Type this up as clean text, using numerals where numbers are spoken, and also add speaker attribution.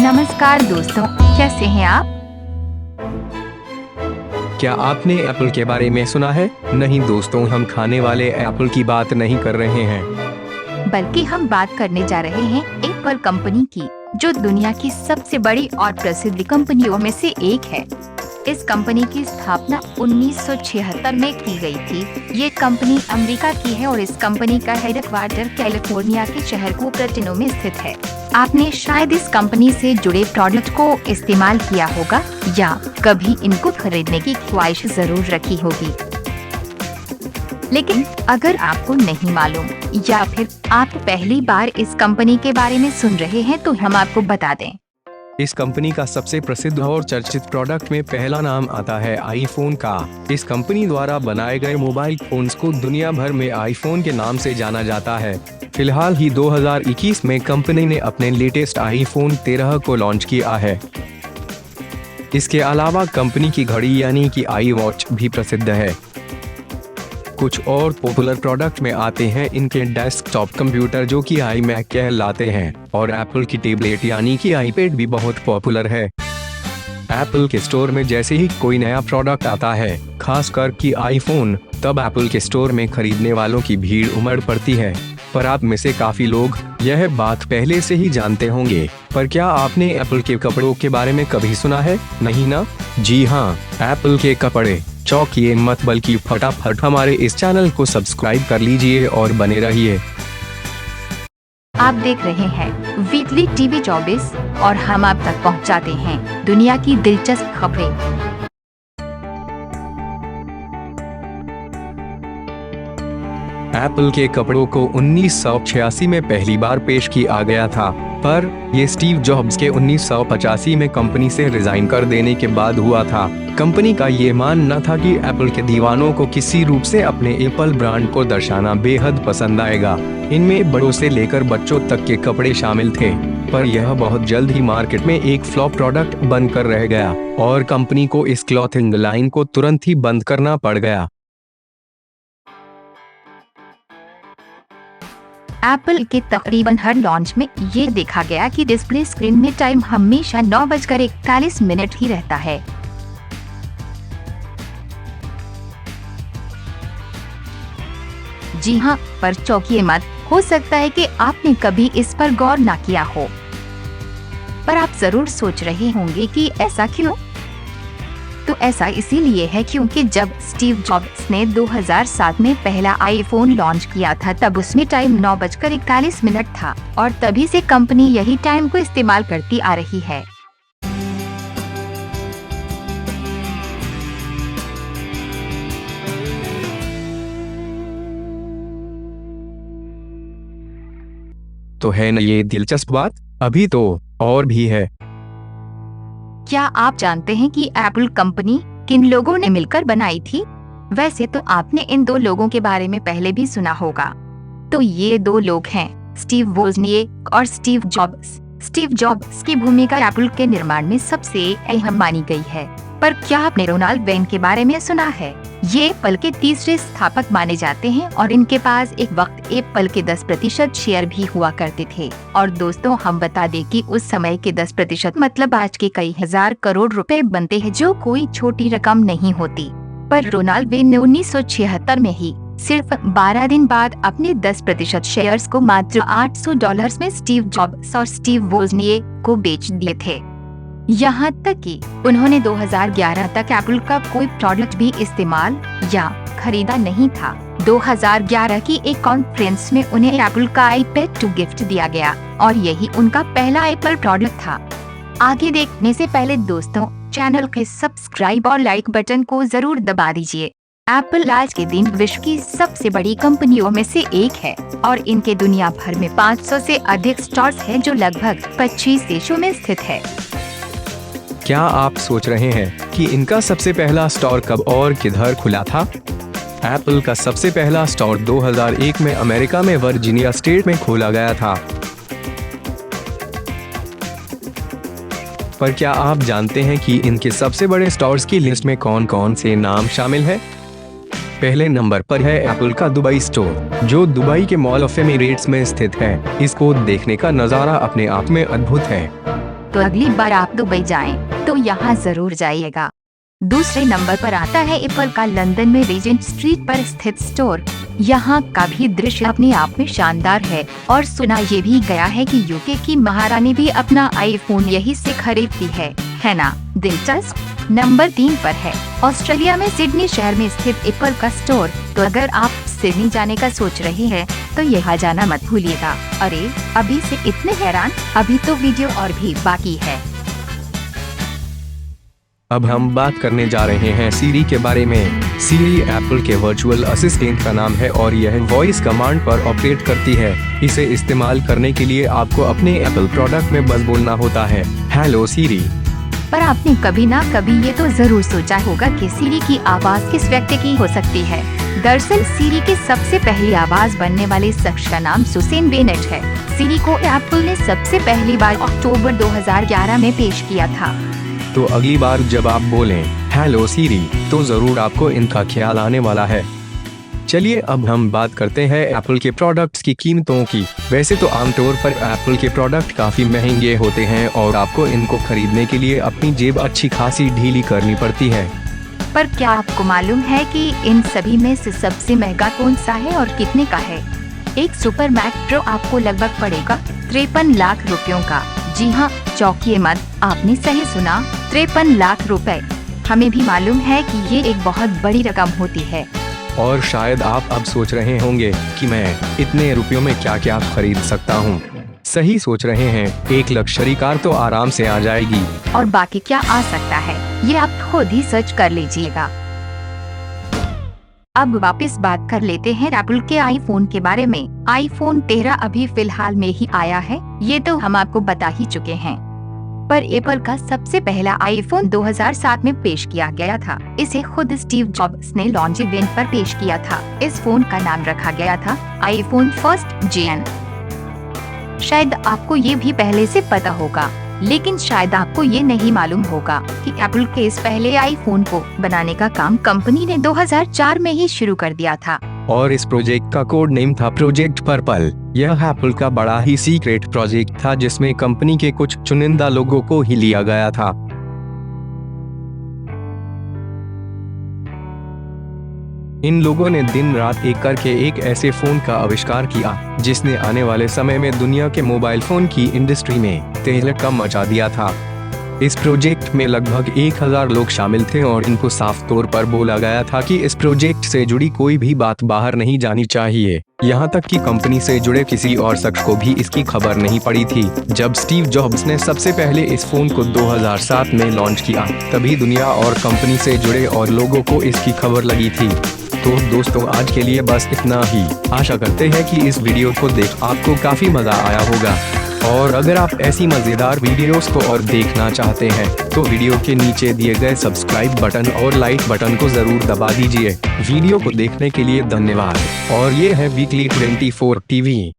Speaker 1: नमस्कार दोस्तों, कैसे हैं आप?
Speaker 2: क्या आपने एप्पल के बारे में सुना है? नहीं दोस्तों, हम खाने वाले एप्पल की बात नहीं कर रहे हैं,
Speaker 1: बल्कि हम बात करने जा रहे हैं एप्पल कंपनी की, जो दुनिया की सबसे बड़ी और प्रसिद्ध कंपनियों में से एक है। इस कंपनी की स्थापना 1976 में की गई थी। ये कंपनी अमेरिका की है और इस कंपनी का हेडक्वार्टर कैलिफोर्निया के शहर कुपर्टिनो में स्थित है। आपने शायद इस कंपनी से जुड़े प्रोडक्ट को इस्तेमाल किया होगा या कभी इनको खरीदने की ख्वाहिश जरूर रखी होगी। लेकिन अगर आपको नहीं मालूम या फिर आप पहली बार इस कंपनी के बारे में सुन रहे हैं, तो हम आपको बता दें।
Speaker 2: इस कंपनी का सबसे प्रसिद्ध और चर्चित प्रोडक्ट में पहला नाम आता है आईफोन का। इस कंपनी द्वारा बनाए गए मोबाइल फोन्स को दुनिया भर में आईफोन के नाम से जाना जाता है। फिलहाल ही 2021 में कंपनी ने अपने लेटेस्ट आईफोन 13 को लॉन्च किया है। इसके अलावा कंपनी की घड़ी यानी कि आई वॉच भी प्रसिद्ध है। कुछ और पॉपुलर प्रोडक्ट में आते हैं इनके डेस्कटॉप कंप्यूटर, जो कि आई मैक कहलाते हैं, और एप्पल की टैबलेट यानी कि आईपैड भी बहुत पॉपुलर है। एप्पल के स्टोर में जैसे ही कोई नया प्रोडक्ट आता है, खासकर कि आईफोन, तब एप्पल के स्टोर में खरीदने वालों की भीड़ उमड़ पड़ती है। पर आप में से काफी लोग यह बात पहले से ही जानते होंगे, पर क्या आपने एप्पल के कपड़ों के बारे में कभी सुना है? नहीं ना? जी हाँ, एप्पल के कपड़े। चौंकिए मत, बल्कि फटाफट हमारे इस चैनल को सब्सक्राइब कर लीजिए और बने रहिए।
Speaker 1: आप देख रहे हैं वीकली टीवी 24 और हम आप तक पहुंचाते हैं दुनिया की दिलचस्प खबरें।
Speaker 2: एप्पल के कपड़ों को 1986 में पहली बार पेश किया गया था, पर ये स्टीव जॉब्स के 1985 में कंपनी से रिजाइन कर देने के बाद हुआ था। कंपनी का ये मानना था कि एप्पल के दीवानों को किसी रूप से अपने एप्पल ब्रांड को दर्शाना बेहद पसंद आएगा। इनमें बड़ों से लेकर बच्चों तक के कपड़े शामिल थे, पर यह बहुत जल्द ही मार्केट में एक फ्लॉप प्रोडक्ट बनकर रह गया और कंपनी को इस क्लॉथिंग लाइन को तुरंत ही बंद करना पड़ गया।
Speaker 1: एप्पल के तकरीबन हर लॉन्च में ये देखा गया कि डिस्प्ले स्क्रीन में टाइम हमेशा 9:41 ही रहता है। जी हाँ, पर चौंकिए मत, हो सकता है कि आपने कभी इस पर गौर ना किया हो। पर आप जरूर सोच रहे होंगे कि ऐसा क्यों? तो ऐसा इसीलिए है क्योंकि जब स्टीव जॉब्स ने 2007 में पहला आईफोन लॉन्च किया था, तब उसमें टाइम 9:41 था और तभी से कंपनी यही टाइम को इस्तेमाल करती आ रही है।
Speaker 2: तो है न ये दिलचस्प बात? अभी तो और भी है।
Speaker 1: क्या आप जानते हैं कि एप्पल कंपनी किन लोगों ने मिलकर बनाई थी? वैसे तो आपने इन दो लोगों के बारे में पहले भी सुना होगा। तो ये दो लोग हैं स्टीव वोजनिएक और स्टीव जॉब्स। स्टीव जॉब्स की भूमिका एप्पल के निर्माण में सबसे अहम मानी गई है। पर क्या आपने रोनाल्ड वेन के बारे में सुना है? ये एप्पल के तीसरे स्थापक माने जाते हैं और इनके पास एक वक्त एप्पल के 10% शेयर भी हुआ करते थे। और दोस्तों, हम बता दें कि उस समय के 10% मतलब आज के कई हजार करोड़ रुपए बनते हैं, जो कोई छोटी रकम नहीं होती। पर रोनाल्ड वेन ने 1976 में ही सिर्फ 12 दिन बाद अपने 10% शेयर्स को मात्र $800 में स्टीव जॉब्स और स्टीव वोजनिएक को बेच दिए थे। यहाँ तक कि उन्होंने 2011 तक एप्पल का कोई प्रोडक्ट भी इस्तेमाल या खरीदा नहीं था। 2011 की एक कॉन्फ्रेंस में उन्हें एप्पल का आईपैड 2 गिफ्ट दिया गया और यही उनका पहला एप्पल प्रोडक्ट था। आगे देखने से पहले दोस्तों, चैनल के सब्सक्राइब और लाइक बटन को जरूर दबा दीजिए। एप्पल आज के दिन विश्व की सबसे बड़ी कंपनियों में से एक है और इनके दुनिया भर में 500 से अधिक स्टोर्स हैं, जो लगभग 25 देशों में स्थित है।
Speaker 2: क्या आप सोच रहे हैं कि इनका सबसे पहला स्टोर कब और किधर खुला था? एप्पल का सबसे पहला स्टोर 2001 में अमेरिका में वर्जीनिया स्टेट में खोला गया था। पर क्या आप जानते हैं कि इनके सबसे बड़े स्टोर्स की लिस्ट में कौन कौन से नाम शामिल है? पहले नंबर पर है एप्पल का दुबई स्टोर, जो दुबई के मॉल ऑफ एमिरेट्स में स्थित है। इसको देखने का नज़ारा अपने आप में अद्भुत है।
Speaker 1: तो अगली बार आप दुबई जाएं तो यहाँ जरूर जाइएगा। दूसरे नंबर पर आता है एप्पल का लंदन में रीजेंट स्ट्रीट पर स्थित स्टोर। यहाँ का भी दृश्य अपने आप में शानदार है और सुना ये भी गया है कि यूके की महारानी भी अपना आईफोन यही से खरीदती है ना दिलचस्प। नंबर 3 पर है ऑस्ट्रेलिया में सिडनी शहर में स्थित एप्पल का स्टोर। तो अगर आप सिडनी जाने का सोच रहे हैं तो यहाँ जाना मत भूलिएगा। अरे अभी से इतने हैरान, अभी तो वीडियो और भी बाकी है।
Speaker 2: अब हम बात करने जा रहे हैं सीरी के बारे में। सीरी एप्पल के वर्चुअल असिस्टेंट का नाम है और यह वॉइस कमांड पर ऑपरेट करती है। इसे इस्तेमाल करने के लिए आपको अपने एप्पल प्रोडक्ट में बस बोलना होता है, हेलो सीरी।
Speaker 1: पर आपने कभी ना कभी ये तो जरूर सोचा होगा कि सीरी की आवाज किस व्यक्ति की हो सकती है। दरअसल सीरी की सबसे पहली आवाज बनने वाले शख्स का नाम सुसेन बेनेट है। सीरी को एप्पल ने सबसे पहली बार अक्टूबर 2011 में पेश किया था।
Speaker 2: तो अगली बार जब आप बोलें हेलो सीरी तो जरूर आपको इनका ख्याल आने वाला है। चलिए अब हम बात करते हैं एप्पल के प्रोडक्ट्स की कीमतों की। वैसे तो आमतौर पर एप्पल के प्रोडक्ट काफी महंगे होते हैं और आपको इनको खरीदने के लिए अपनी जेब अच्छी खासी ढीली करनी पड़ती है।
Speaker 1: पर क्या आपको मालूम है कि इन सभी में से सबसे महंगा कौन सा है और कितने का है? एक सुपर मैक प्रो आपको लगभग पड़ेगा 53 लाख रुपयों का। जी हाँ, चौंकिए मत, आपने सही सुना, 53 लाख रुपए। हमें भी मालूम है कि ये एक बहुत बड़ी रकम होती है।
Speaker 2: और शायद आप अब सोच रहे होंगे कि मैं इतने रुपयों में क्या क्या खरीद सकता हूँ। सही सोच रहे हैं, एक लग्जरी कार तो आराम से आ जाएगी।
Speaker 1: और बाकी क्या आ सकता है ये आप खुद ही सर्च कर लीजिएगा। अब वापस बात कर लेते हैं एप्पल के आईफोन के बारे में। आईफोन 13 अभी फिलहाल में ही आया है, ये तो हम आपको बता ही चुके हैं। पर एप्पल का सबसे पहला आईफोन 2007 में पेश किया गया था। इसे खुद स्टीव जॉब्स ने लॉन्च इवेंट पर पेश किया था। इस फोन का नाम रखा गया था आईफोन फर्स्ट जेन। शायद आपको ये भी पहले से पता होगा, लेकिन शायद आपको ये नहीं मालूम होगा कि एप्पल के इस पहले आईफोन को बनाने का काम कंपनी ने 2004 में ही शुरू कर दिया था।
Speaker 2: और इस प्रोजेक्ट का कोड नेम था प्रोजेक्ट पर्पल। यह एप्पल का बड़ा ही सीक्रेट प्रोजेक्ट था जिसमें कंपनी के कुछ चुनिंदा लोगों को ही लिया गया था। इन लोगों ने दिन रात एक करके एक ऐसे फोन का आविष्कार किया जिसने आने वाले समय में दुनिया के मोबाइल फोन की इंडस्ट्री में तहलका मचा दिया था। इस प्रोजेक्ट में लगभग 1000 लोग शामिल थे और इनको साफ तौर पर बोला गया था कि इस प्रोजेक्ट से जुड़ी कोई भी बात बाहर नहीं जानी चाहिए। यहाँ तक कि कंपनी से जुड़े किसी और शख्स को भी इसकी खबर नहीं पड़ी थी। जब स्टीव जॉब्स ने सबसे पहले इस फोन को 2007 में लॉन्च किया, तभी दुनिया और कंपनी से जुड़े और लोगों को इसकी खबर लगी थी। तो दोस्तों, आज के लिए बस इतना ही। आशा करते हैं कि इस वीडियो को देख आपको काफी मजा आया होगा। और अगर आप ऐसी मजेदार वीडियोस को और देखना चाहते हैं तो वीडियो के नीचे दिए गए सब्सक्राइब बटन और लाइक बटन को जरूर दबा दीजिए। वीडियो को देखने के लिए धन्यवाद। और ये है वीकली 24 टीवी।